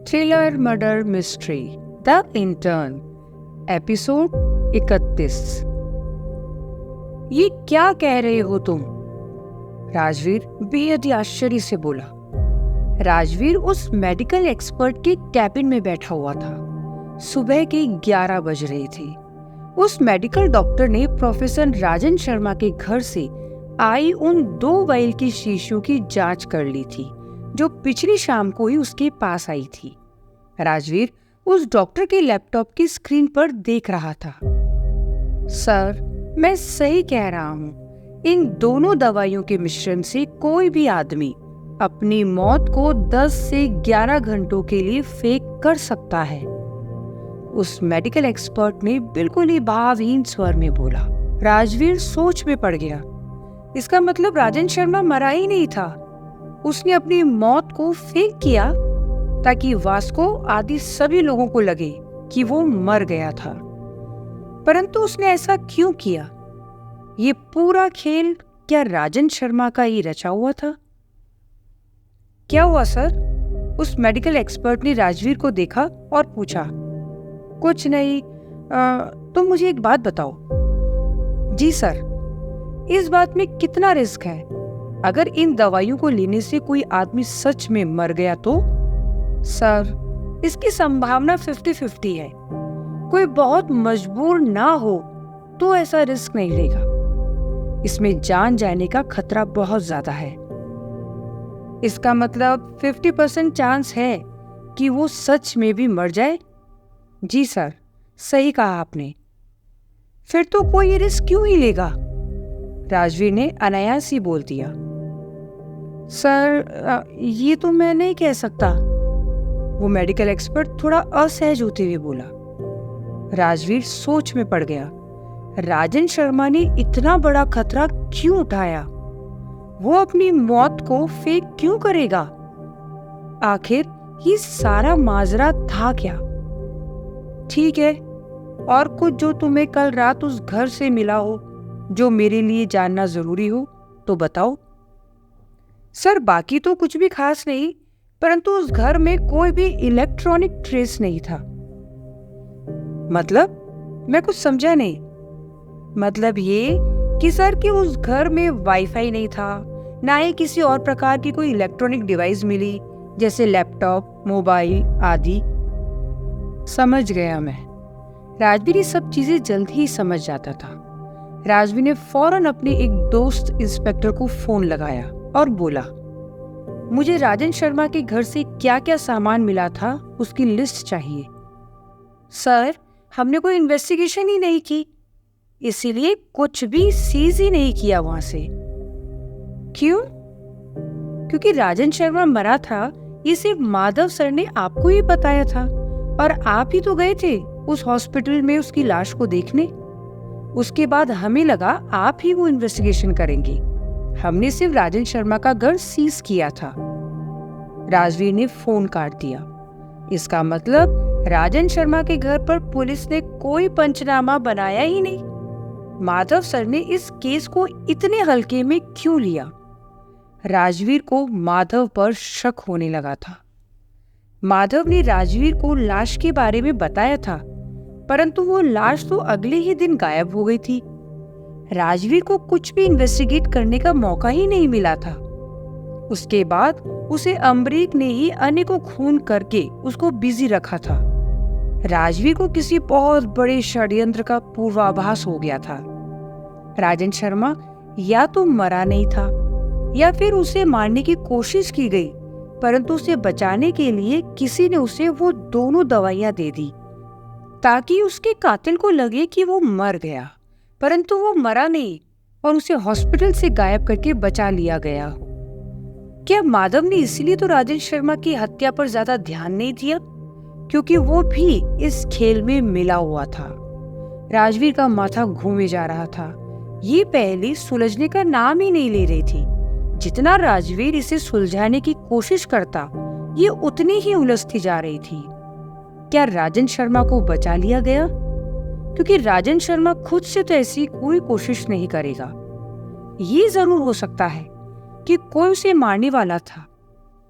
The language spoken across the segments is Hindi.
Thriller murder mystery the intern episode 31। ये क्या कह रहे हो तुम? राजवीर बेहद ही आश्चर्य से बोला। राजवीर उस मेडिकल एक्सपर्ट के कैबिन में बैठा हुआ था। सुबह के 11 बज रहे थे। उस मेडिकल डॉक्टर ने प्रोफेसर राजन शर्मा के घर से आई उन 2 वाइल की शीशियों की जांच कर ली थी जो पिछली शाम को ही उसके पास आई थी। राजवीर उस डॉक्टर के लैपटॉप की स्क्रीन पर देख रहा था। सर, मैं सही कह रहा हूँ, इन दोनों दवाइयों के मिश्रण से कोई भी आदमी अपनी मौत को 10 से 11 घंटों के लिए फेक कर सकता है। उस मेडिकल एक्सपर्ट ने बिल्कुल ही भावहीन स्वर में बोला। राजवीर सोच में पड़ गया। इसका मतलब राजन शर्मा मरा ही नहीं था। उसने अपनी मौत को फेक किया ताकि वास्को आदि सभी लोगों को लगे कि वो मर गया था। परंतु उसने ऐसा क्यों किया? ये पूरा खेल क्या राजन शर्मा का ही रचा हुआ था? क्या हुआ सर? उस मेडिकल एक्सपर्ट ने राजवीर को देखा और पूछा। कुछ नहीं, तुम मुझे एक बात बताओ। जी सर, इस बात में कितना रिस्क है? अगर इन दवाइयों को लेने से कोई आदमी सच में मर गया तो? सर, इसकी संभावना 50-50 है। कोई बहुत मजबूर ना हो तो ऐसा रिस्क नहीं लेगा। इसमें जान जाने का खतरा बहुत ज्यादा है। इसका मतलब 50% चांस है कि वो सच में भी मर जाए? जी सर, सही कहा आपने। फिर तो कोई ये रिस्क क्यों ही लेगा? राजवीर ने अनायास ही बोल दिया। सर, ये तो मैं नहीं कह सकता। वो मेडिकल एक्सपर्ट थोड़ा असहज होते हुए बोला। राजवीर सोच में पड़ गया। राजन शर्मा ने इतना बड़ा खतरा क्यों उठाया? वो अपनी मौत को फेक क्यों करेगा? आखिर ये सारा माजरा था क्या? ठीक है, और कुछ जो तुम्हें कल रात उस घर से मिला हो जो मेरे लिए जानना जरूरी हो तो बताओ। सर, बाकी तो कुछ भी खास नहीं, परंतु उस घर में कोई भी इलेक्ट्रॉनिक ट्रेस नहीं था। मतलब? मैं कुछ समझा नहीं। मतलब ये कि सर कि उस घर में वाईफाई नहीं था, ना ही किसी और प्रकार की कोई इलेक्ट्रॉनिक डिवाइस मिली जैसे लैपटॉप, मोबाइल आदि। समझ गया मैं। राजवीर ये सब चीजें जल्द ही समझ जाता था। राजवीर ने फौरन अपने एक दोस्त इंस्पेक्टर को फोन लगाया और बोला, मुझे राजन शर्मा के घर से क्या क्या सामान मिला था उसकी लिस्ट चाहिए। सर, हमने कोई इन्वेस्टिगेशन ही नहीं की, इसीलिए कुछ भी सीज ही नहीं किया वहां से। क्यों? क्योंकि राजन शर्मा मरा था ये सिर्फ माधव सर ने आपको ही बताया था, और आप ही तो गए थे उस हॉस्पिटल में उसकी लाश को देखने। उसके बाद हमें लगा आप ही वो इन्वेस्टिगेशन करेंगे। हमने सिर्फ राजन शर्मा का घर सीज किया था। राजवीर ने फोन काट दिया। इसका मतलब राजन शर्मा के घर पर पुलिस ने कोई पंचनामा बनाया ही नहीं। माधव सर ने इस केस को इतने हल्के में क्यों लिया? राजवीर को माधव पर शक होने लगा था। माधव ने राजवीर को लाश के बारे में बताया था, परंतु वो लाश तो अगले ही दिन गायब हो गई थी। राजवीर को कुछ भी इन्वेस्टिगेट करने का मौका ही नहीं मिला था। उसके बाद उसे अमरीक ने ही अनेकों खून करके उसको बिजी रखा था। राजवीर को किसी बहुत बड़े षड्यंत्र का पूर्वाभास हो गया था। राजन शर्मा या तो मरा नहीं था या फिर उसे मारने की कोशिश की गई, परंतु उसे बचाने के लिए किसी ने उसे वो दोनों दवाइयां दे दी ताकि उसके कातिल को लगे कि वो मर गया, परंतु वो मरा नहीं और उसे हॉस्पिटल से गायब करके बचा लिया गया। क्या माधव ने इसीलिए तो राजन शर्मा की हत्या पर ज्यादा ध्यान नहीं दिया, क्योंकि वो भी इस खेल में मिला हुआ था? राजवीर का माथा घूमे जा रहा था। ये पहली सुलझने का नाम ही नहीं ले रही थी। जितना राजवीर इसे सुलझाने की कोशिश करता, ये उतनी ही उलझती जा रही थी। क्या राजन शर्मा को बचा लिया गया? क्योंकि राजन शर्मा खुद से तो ऐसी कोई कोशिश नहीं करेगा। ये जरूर हो सकता है कि कोई उसे मारने वाला था,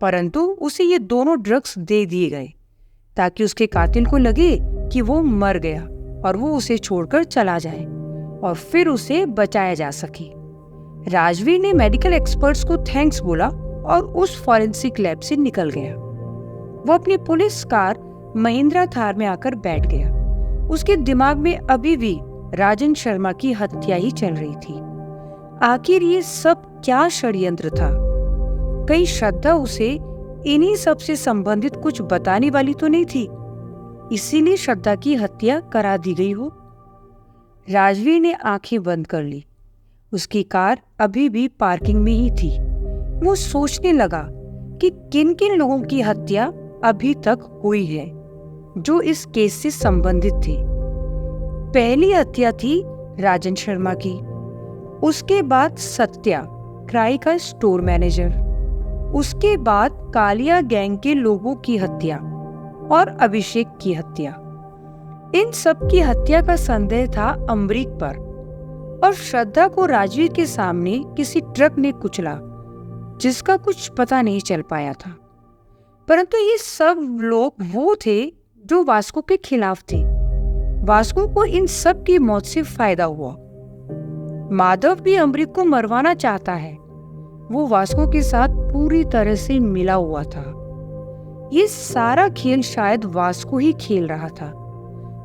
परंतु उसे ये दोनों ड्रग्स दे दिए गए ताकि उसके कातिल को लगे कि वो मर गया और वो उसे छोड़कर चला जाए और फिर उसे बचाया जा सके। राजवीर ने मेडिकल एक्सपर्ट्स को थैंक्स बोला और उस फॉरेंसिक लैब से निकल गया। वो अपनी पुलिस कार महिंद्रा थार में आकर बैठ गया। उसके दिमाग में अभी भी राजन शर्मा की हत्या ही चल रही थी। आखिर ये सब क्या षड्यंत्र था? कहीं श्रद्धा उसे इन्हीं सब से संबंधित कुछ बताने वाली तो नहीं थी, इसीलिए श्रद्धा की हत्या करा दी गई हो। राजवीर ने आंखें बंद कर ली। उसकी कार अभी भी पार्किंग में ही थी। वो सोचने लगा कि किन किन लोगों की हत्या अभी तक हुई है जो इस केस से संबंधित थे। पहली हत्या थी राजन शर्मा की, उसके बाद सत्या, क्राई का स्टोर मैनेजर, उसके बाद कालिया गैंग के लोगों की हत्या और अभिषेक की हत्या। इन सब की हत्या का संदेह था अमरीक पर और श्रद्धा को राजवीर के सामने किसी ट्रक ने कुचला जिसका कुछ पता नहीं चल पाया था। परंतु ये सब लोग वो थे जो वास्को के खिलाफ थे। वास्को को इन सब की मौत से फायदा हुआ। माधव भी अमरीक को मरवाना चाहता है। वो वास्को के साथ पूरी तरह से मिला हुआ था। ये सारा खेल शायद वास्को ही खेल रहा था,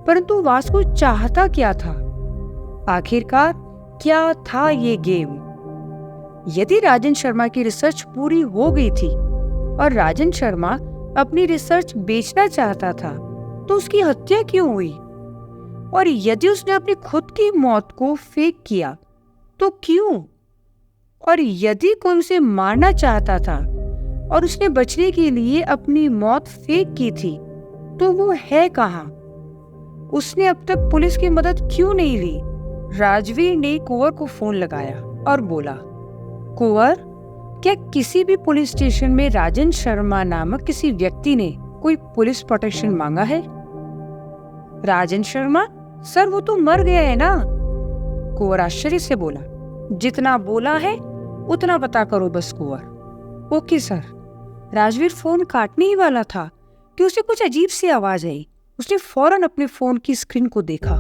परंतु वास्को चाहता क्या था? आखिरकार क्या था ये गेम? यदि राजन शर्मा की रिसर्च पूरी हो गई थी और राजन शर्मा अपनी रिसर्च बेचना चाहता था, तो उसकी हत्या क्यों हुई? और यदि उसने अपनी खुद की मौत को फेक किया, तो क्यों? और यदि कोई उसे मारना चाहता था और उसने बचने के लिए अपनी मौत फेक की थी, तो वो है कहाँ? उसने अब तक पुलिस की मदद क्यों नहीं ली? राजवीर ने कुंवर को फोन लगाया और बोला, कुंवर, क्या किसी भी पुलिस स्टेशन में राजन शर्मा नामक किसी व्यक्ति ने कोई पुलिस प्रोटेक्शन मांगा है? राजन शर्मा? सर, वो तो मर गया है ना। कुंवर आश्चर्य से बोला, जितना बोला है उतना पता करो बस Kunwar. Okay sir. Rajveer phone काटने ही वाला था कि उसे कुछ अजीब सी आवाज आई। उसने फौरन अपने फोन की स्क्रीन को देखा।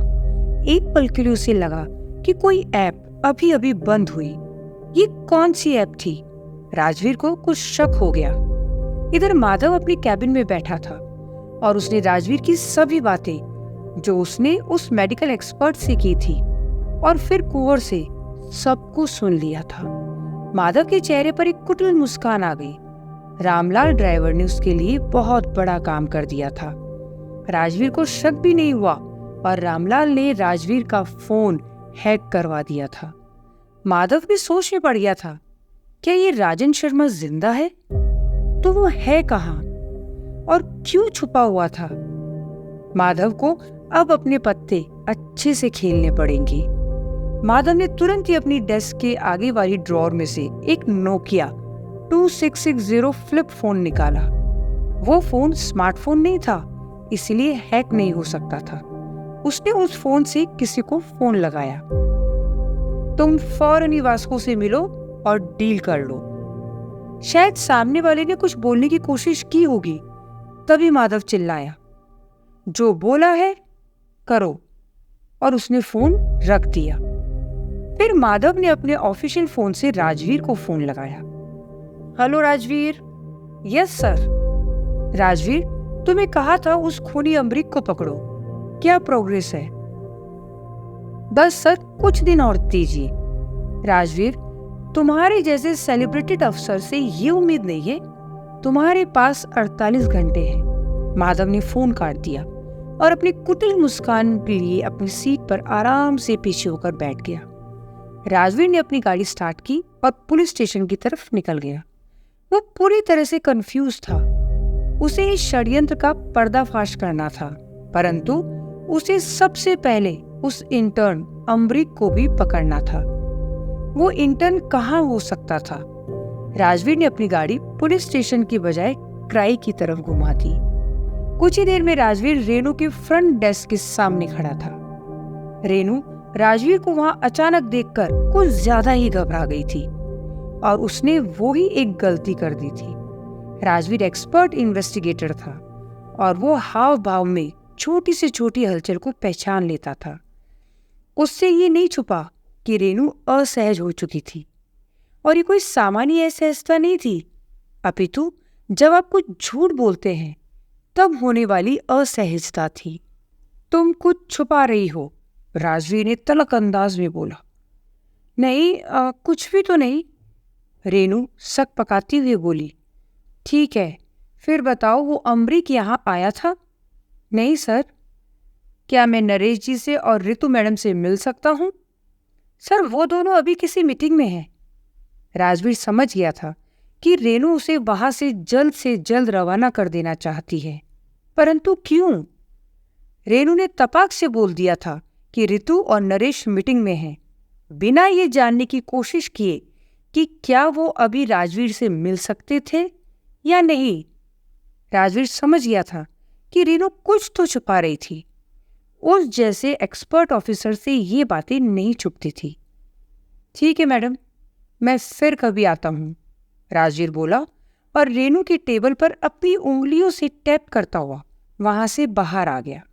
एक पल के लिए उसे लगा कि कोई ऐप अभी अभी बंद हुई। ये कौन सी ऐप थी? राजवीर को कुछ शक हो गया। इधर माधव अपनी कैबिन में बैठा था और उसने राजवीर की सभी बातें जो उसने उस मेडिकल एक्सपर्ट से की थी और फिर कुंवर से सब कुछ सुन लिया था। माधव के चेहरे पर एक कुटिल मुस्कान आ गई। रामलाल ड्राइवर ने उसके लिए बहुत बड़ा काम कर दिया था। राजवीर को शक भी नहीं हुआ और रामलाल ने राजवीर का फोन हैक करवा दिया था। माधव भी सोच में पड़ गया था, क्या ये राजन शर्मा जिंदा है? तो वो है कहाँ और क्यों छुपा हुआ था? माधव को अब अपने पत्ते अच्छे से खेलने पड़ेंगे। माधव ने तुरंत ही अपनी डेस्क के आगे वाली ड्रॉर में से एक नोकिया 2660 फ्लिप फोन निकाला। वो फोन स्मार्टफोन नहीं था, इसलिए हैक नहीं हो सकता था। उसने उस फोन से किसी को फोन लगाया। तुम फौरन ही वास्को से मिलो और डील कर लो। शायद सामने वाले ने कुछ बोलने की कोशिश की होगी, तभी माधव चिल्लाया, जो बोला है करो, और उसने फोन रख दिया। फिर माधव ने अपने ऑफिशियल फोन से राजवीर को फोन लगाया। Hello Rajveer. Yes sir. Rajveer, तुम्हें कहा था उस खूनी अमरीक को पकड़ो, क्या प्रोग्रेस है? बस सर, कुछ दिन और दीजिए। राजवीर, तुम्हारे जैसे सेलिब्रेटेड अफसर से ये उम्मीद नहीं है। तुम्हारे पास 48 घंटे हैं। माधव ने फोन काट दिया और अपनी कुटिल मुस्कान के लिए अपनी सीट पर आराम से पीछे होकर बैठ गया। राजवीर ने अपनी गाड़ी स्टार्ट की और पुलिस स्टेशन की तरफ निकल गया। वो पूरी तरह से कंफ्यूज था। उसे इस षड्यंत्र का पर्दाफाश करना था, परंतु उसे सबसे पहले उस इंटर्न अमरीक को भी पकड़ना था। वो इंटर्न कहाँ हो सकता था? राजवीर ने अपनी गाड़ी पुलिस स्टेशन की बजाय क्राई की तरफ घुमा दी। कुछ ही देर में राजवीर रेनू के फ्रंट डेस्क के सामने खड़ा था। रेनू राजवीर को वहां अचानक देखकर कुछ ज्यादा ही घबरा गई थी और उसने वो ही एक गलती कर दी थी। राजवीर एक्सपर्ट इन्वेस्टिगेटर था और वो हाव भाव में छोटी से छोटी हलचल को पहचान लेता था। उससे ये नहीं छुपा कि रेनू असहज हो चुकी थी, और ये कोई सामान्य असहजता नहीं थी, अपितु जब आप कुछ झूठ बोलते हैं तब होने वाली असहजता थी। तुम कुछ छुपा रही हो, राजवीर ने तल्ख अंदाज में बोला। नहीं, कुछ भी तो नहीं, रेनू सक पकाती हुई बोली। ठीक है, फिर बताओ, वो अमरीक यहाँ आया था? नहीं सर। क्या मैं नरेश जी से और ऋतु मैडम से मिल सकता हूँ? सर, वो दोनों अभी किसी मीटिंग में हैं। राजवीर समझ गया था कि रेनू उसे वहां से जल्द रवाना कर देना चाहती है, परंतु क्यों? रेनू ने तपाक से बोल दिया था कि ऋतु और नरेश मीटिंग में हैं, बिना ये जानने की कोशिश किए कि क्या वो अभी राजवीर से मिल सकते थे या नहीं। राजवीर समझ गया था कि रेनू कुछ तो छुपा रही थी। उस जैसे एक्सपर्ट ऑफिसर से ये बातें नहीं छुपती थी। ठीक है मैडम, मैं फिर कभी आता हूँ, राजवीर बोला और रेनू की टेबल पर अपनी उंगलियों से टैप करता हुआ वहां से बाहर आ गया।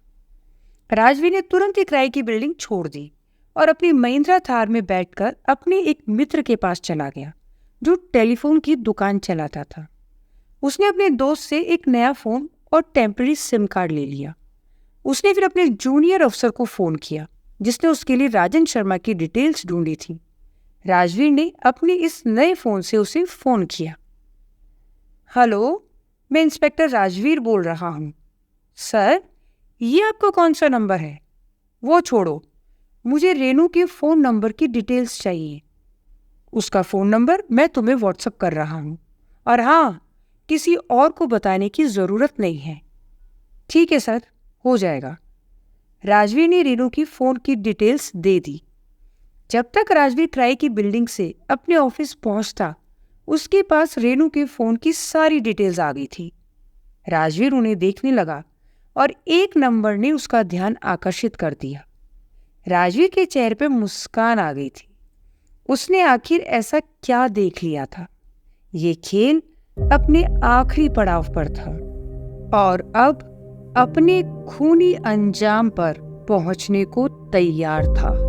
राजवीर ने तुरंत ही किराए की बिल्डिंग छोड़ दी और अपनी महिंद्रा थार में बैठकर अपने एक मित्र के पास चला गया जो टेलीफोन की दुकान चलाता था। उसने अपने दोस्त से एक नया फोन और टेम्पररी सिम कार्ड ले लिया। उसने फिर अपने जूनियर अफसर को फोन किया जिसने उसके लिए राजन शर्मा की डिटेल्स ढूंढी थी। राजवीर ने अपने इस नए फोन से उसे फोन किया। हेलो, मैं इंस्पेक्टर राजवीर बोल रहा हूँ। सर, ये आपका कौन सा नंबर है? वो छोड़ो, मुझे रेनू के फ़ोन नंबर की डिटेल्स चाहिए। उसका फ़ोन नंबर मैं तुम्हें व्हाट्सअप कर रहा हूँ, और हाँ, किसी और को बताने की ज़रूरत नहीं है। ठीक है सर, हो जाएगा। राजवीर ने रेनू की फ़ोन की डिटेल्स दे दी। जब तक राजवीर किराए की बिल्डिंग से अपने ऑफिस पहुंचता, उसके पास रेनू के फ़ोन की सारी डिटेल्स आ गई थी। राजवीर उन्हें देखने लगा और एक नंबर ने उसका ध्यान आकर्षित कर दिया। राजवीर के चेहरे पर मुस्कान आ गई थी। उसने आखिर ऐसा क्या देख लिया था? ये खेल अपने आखिरी पड़ाव पर था और अब अपने खूनी अंजाम पर पहुंचने को तैयार था।